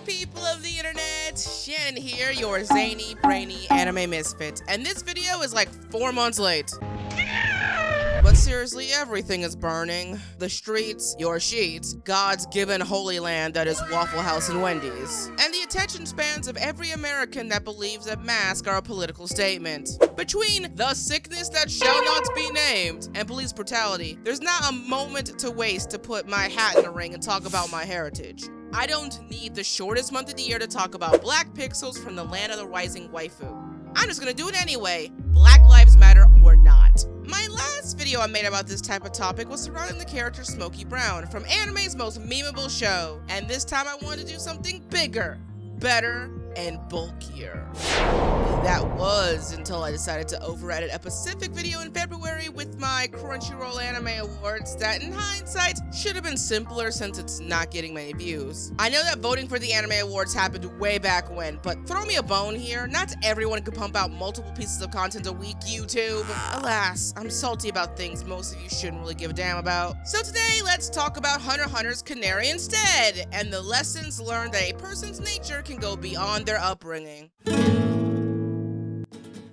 people of the internet, Shen here, your zany, brainy anime misfit, and this video is like 4 months late. But seriously, everything is burning. The streets, your sheets, God's given holy land that is Waffle House and Wendy's, and the attention spans of every American that believes that masks are a political statement. Between the sickness that shall not be named and police brutality, there's not a moment to waste to put my hat in the ring and talk about my heritage. I don't need the shortest month of the year to talk about black pixels from the land of the rising waifu. I'm just gonna do it anyway, Black Lives Matter or not. My last video I made about this type of topic was surrounding the character Smokey Brown from anime's most memeable show, and this time I wanted to do something bigger, better, and bulkier. That was until I decided to overedit a Pacific video in February with my Crunchyroll Anime Awards that in hindsight should have been simpler since it's not getting many views. I know that voting for the Anime Awards happened way back when, but throw me a bone here, not everyone can pump out multiple pieces of content a week, YouTube. Alas, I'm salty about things most of you shouldn't really give a damn about. So today, let's talk about Hunter x Hunter's Canary instead, and the lessons learned that a person's nature can go beyond their upbringing.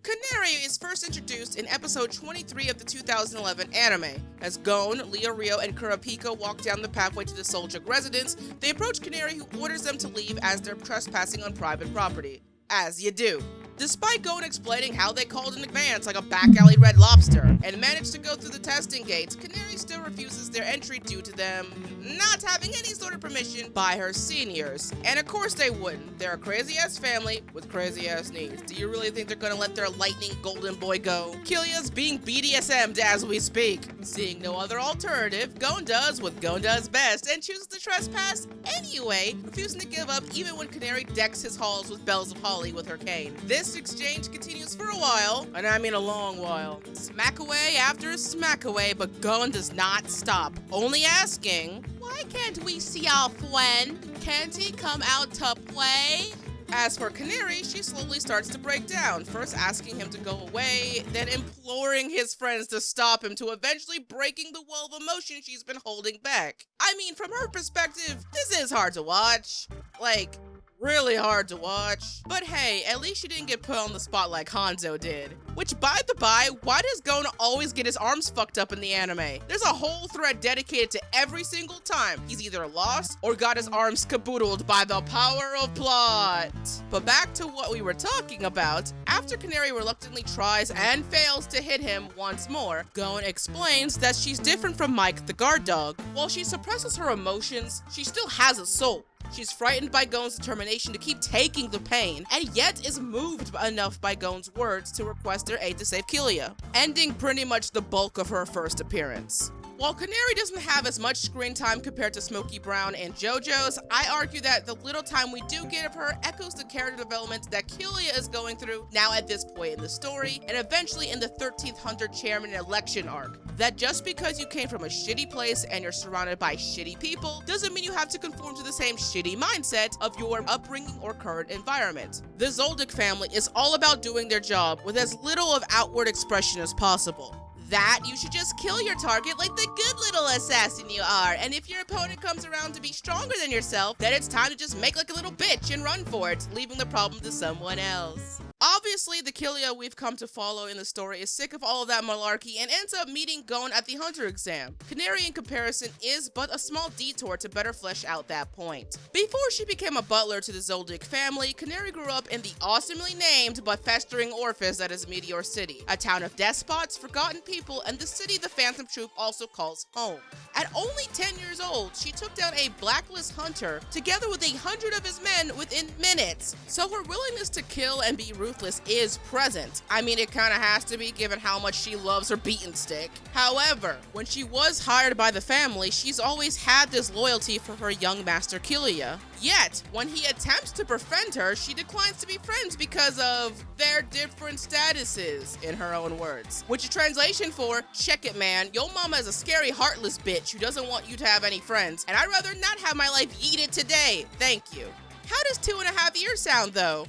Canary is first introduced in episode 23 of the 2011 anime. As Gon, Leorio, and Kurapika walk down the pathway to the Soldier residence, they approach Canary, who orders them to leave as they're trespassing on private property. As you do. Despite Gon explaining how they called in advance like a back alley Red Lobster and managed to go through the testing gates, Canary still refuses their entry due to them not having any sort of permission by her seniors. And of course they wouldn't. They're a crazy-ass family with crazy-ass needs. Do you really think they're gonna let their lightning golden boy go? Killia's being BDSM'd as we speak. Seeing no other alternative, Gon does what Gon does best and chooses to trespass anyway, refusing to give up even when Canary decks his halls with bells of holly with her cane. This exchange continues for a while, and I mean a long while. Smack away after smack away, but Gon does not stop, only asking, "Why can't we see our friend? Can't he come out to play?" As for Canary, she slowly starts to break down, first asking him to go away, then imploring his friends to stop him, to eventually breaking the wall of emotion she's been holding back. I mean, from her perspective, this is hard to watch. Like, really hard to watch. But hey, at least she didn't get put on the spot like Hanzo did. Which, by the by, why does Gon always get his arms fucked up in the anime? There's a whole thread dedicated to every single time he's either lost or got his arms caboodled by the power of plot. But back to what we were talking about, after Canary reluctantly tries and fails to hit him once more, Gon explains that she's different from Mike the guard dog. While she suppresses her emotions, she still has a soul. She's frightened by Gon's determination to keep taking the pain, and yet is moved enough by Gon's words to request their aid to save Killia, ending pretty much the bulk of her first appearance. While Canary doesn't have as much screen time compared to Smokey Brown and JoJo's, I argue that the little time we do get of her echoes the character development that Killia is going through now at this point in the story, and eventually in the 13th Hunter Chairman election arc. That just because you came from a shitty place and you're surrounded by shitty people, doesn't mean you have to conform to the same shitty mindset of your upbringing or current environment. The Zoldyck family is all about doing their job with as little of outward expression as possible. That you should just kill your target like the good little assassin you are, and if your opponent comes around to be stronger than yourself, then it's time to just make like a little bitch and run for it, leaving the problem to someone else. Obviously, the Killia we've come to follow in the story is sick of all of that malarkey and ends up meeting Gon at the Hunter exam. Canary, in comparison, is but a small detour to better flesh out that point. Before she became a butler to the Zoldyck family, Canary grew up in the awesomely named but festering orifice that is Meteor City, a town of despots, forgotten people, and the city the Phantom Troop also calls home. At only 10 years old, she took down a blacklist hunter together with 100 of his men within minutes, so her willingness to kill and be ruthless is present. I mean, it kinda has to be given how much she loves her beaten stick. However, when she was hired by the family, she's always had this loyalty for her young master Killia. Yet, when he attempts to befriend her, she declines to be friends because of their different statuses, in her own words. Which is translation for, check it man, your mama is a scary heartless bitch who doesn't want you to have any friends, and I'd rather not have my life yeeted today, thank you. How does 2.5 years sound though?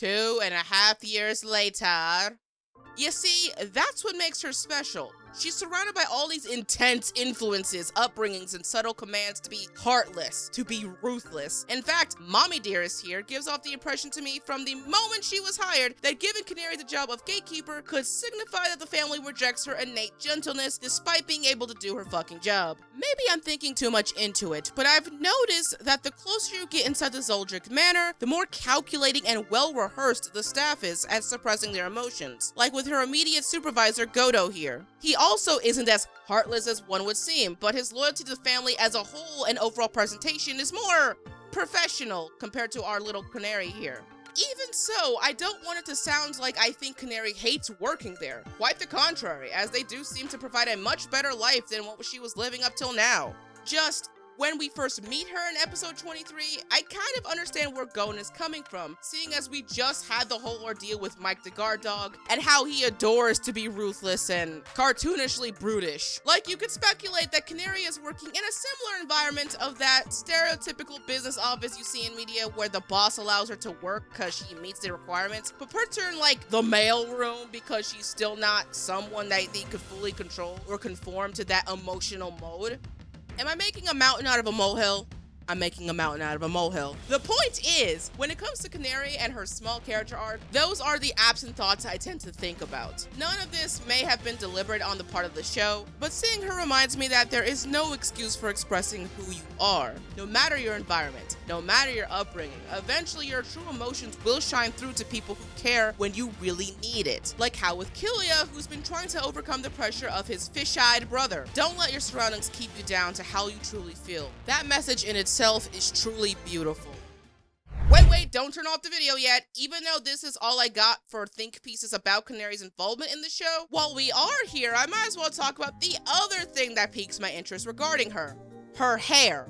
2.5 years later. You see, that's what makes her special. She's surrounded by all these intense influences, upbringings, and subtle commands to be heartless, to be ruthless. In fact, Mommy Dearest here gives off the impression to me from the moment she was hired that giving Canary the job of gatekeeper could signify that the family rejects her innate gentleness despite being able to do her fucking job. Maybe I'm thinking too much into it, but I've noticed that the closer you get inside the Zoldrick Manor, the more calculating and well-rehearsed the staff is at suppressing their emotions. Like with her immediate supervisor, Godo here. He also isn't as heartless as one would seem, but his loyalty to the family as a whole and overall presentation is more professional compared to our little Canary here. Even so, I don't want it to sound like I think Canary hates working there. Quite the contrary, as they do seem to provide a much better life than what she was living up till now. Just when we first meet her in episode 23, I kind of understand where Gon is coming from, seeing as we just had the whole ordeal with Mike the guard dog, and how he adores to be ruthless and cartoonishly brutish. Like, you could speculate that Canary is working in a similar environment of that stereotypical business office you see in media where the boss allows her to work because she meets the requirements, but puts her in like the mail room because she's still not someone that they could fully control or conform to that emotional mode. Am I making a mountain out of a molehill? I'm making a mountain out of a molehill. The point is, when it comes to Canary and her small character arc, those are the absent thoughts I tend to think about. None of this may have been deliberate on the part of the show, but seeing her reminds me that there is no excuse for expressing who you are. No matter your environment, no matter your upbringing, eventually your true emotions will shine through to people who care when you really need it. Like how with Killia, who's been trying to overcome the pressure of his fish-eyed brother. Don't let your surroundings keep you down to how you truly feel. That message in itself is truly beautiful. Wait, don't turn off the video yet. Even though this is all I got for think pieces about Canary's involvement in the show, while we are here, I might as well talk about the other thing that piques my interest regarding her. Her hair.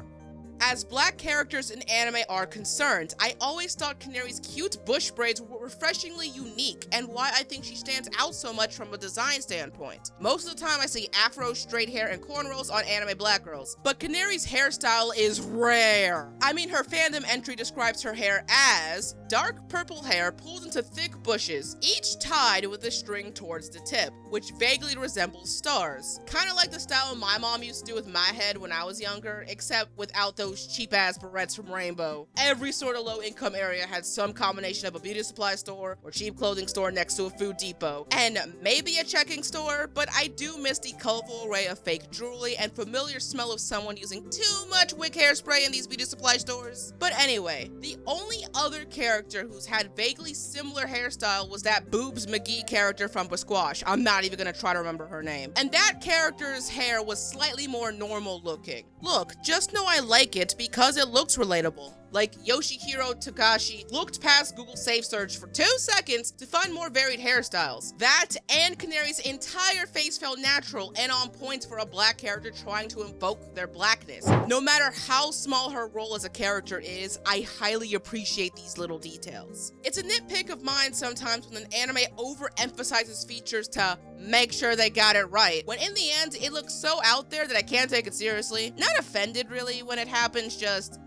As black characters in anime are concerned, I always thought Canary's cute bush braids were refreshingly unique and why I think she stands out so much from a design standpoint. Most of the time I see afro, straight hair, and cornrows on anime black girls, but Canary's hairstyle is rare. I mean, her fandom entry describes her hair as dark purple hair pulled into thick bushes, each tied with a string towards the tip, which vaguely resembles stars. Kinda like the style my mom used to do with my head when I was younger, except without those cheap-ass barrettes from Rainbow. Every sort of low-income area had some combination of a beauty supply store or cheap clothing store next to a food depot, and maybe a checking store, but I do miss the colorful array of fake jewelry and familiar smell of someone using too much wick hairspray in these beauty supply stores. But anyway, the only other character who's had vaguely similar hairstyle was that Boobs McGee character from Basquash. I'm not even gonna try to remember her name. And that character's hair was slightly more normal looking. Look, just know I like it because it looks relatable. Like Yoshihiro Takashi looked past Google Safe Search for 2 seconds to find more varied hairstyles. That and Canary's entire face felt natural and on point for a black character trying to invoke their blackness. No matter how small her role as a character is, I highly appreciate these little details. It's a nitpick of mine sometimes when an anime overemphasizes features to make sure they got it right, when in the end it looks so out there that I can't take it seriously. Not offended really when it happens, just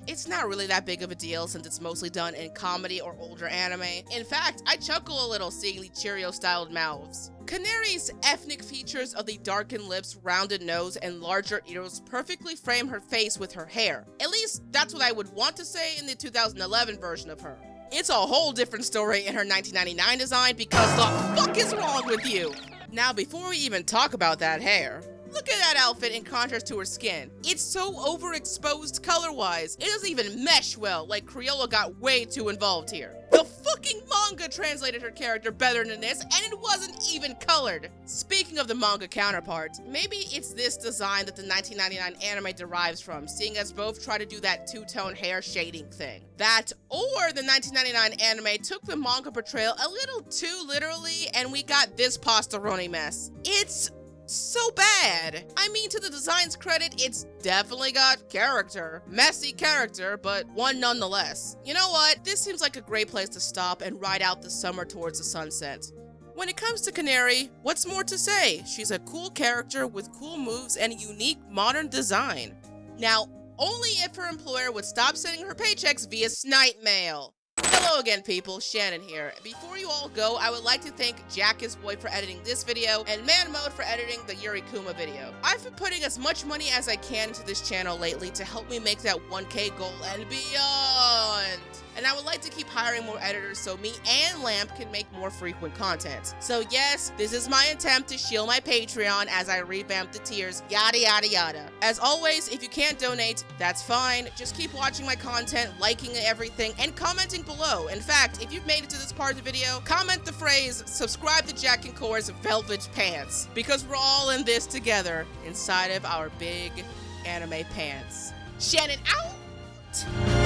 it's not really that big of a deal since it's mostly done in comedy or older anime. In fact, I chuckle a little seeing the Cheerio-styled mouths. Canary's ethnic features of the darkened lips, rounded nose, and larger ears perfectly frame her face with her hair. At least, that's what I would want to say in the 2011 version of her. It's a whole different story in her 1999 design because the fuck is wrong with you? Now, before we even talk about that hair, look at that outfit in contrast to her skin. It's so overexposed color-wise. It doesn't even mesh well, like Crayola got way too involved here. The fucking manga translated her character better than this, and it wasn't even colored. Speaking of the manga counterpart, maybe it's this design that the 1999 anime derives from, seeing as both try to do that two-tone hair shading thing. That, or the 1999 anime took the manga portrayal a little too literally, and we got this pastaroni mess. It's so bad. I mean, to the design's credit, it's definitely got character. Messy character, but one nonetheless. You know what? This seems like a great place to stop and ride out the summer towards the sunset. When it comes to Canary, what's more to say? She's a cool character with cool moves and a unique modern design. Now, only if her employer would stop sending her paychecks via snipe mail. Hello again, people. Shannon here. Before you all go, I would like to thank JackisBoy for editing this video and Man Mode for editing the Yuri Kuma video. I've been putting as much money as I can into this channel lately to help me make that 1K goal and beyond. And I would like to keep hiring more editors so me and Lamp can make more frequent content. So yes, this is my attempt to shield my Patreon as I revamp the tiers, yada yada yada. As always, if you can't donate, that's fine. Just keep watching my content, liking everything, and commenting below. In fact, if you've made it to this part of the video, comment the phrase, subscribe to Jack and Core's Velvet Pants. Because we're all in this together, inside of our big anime pants. Shannon out!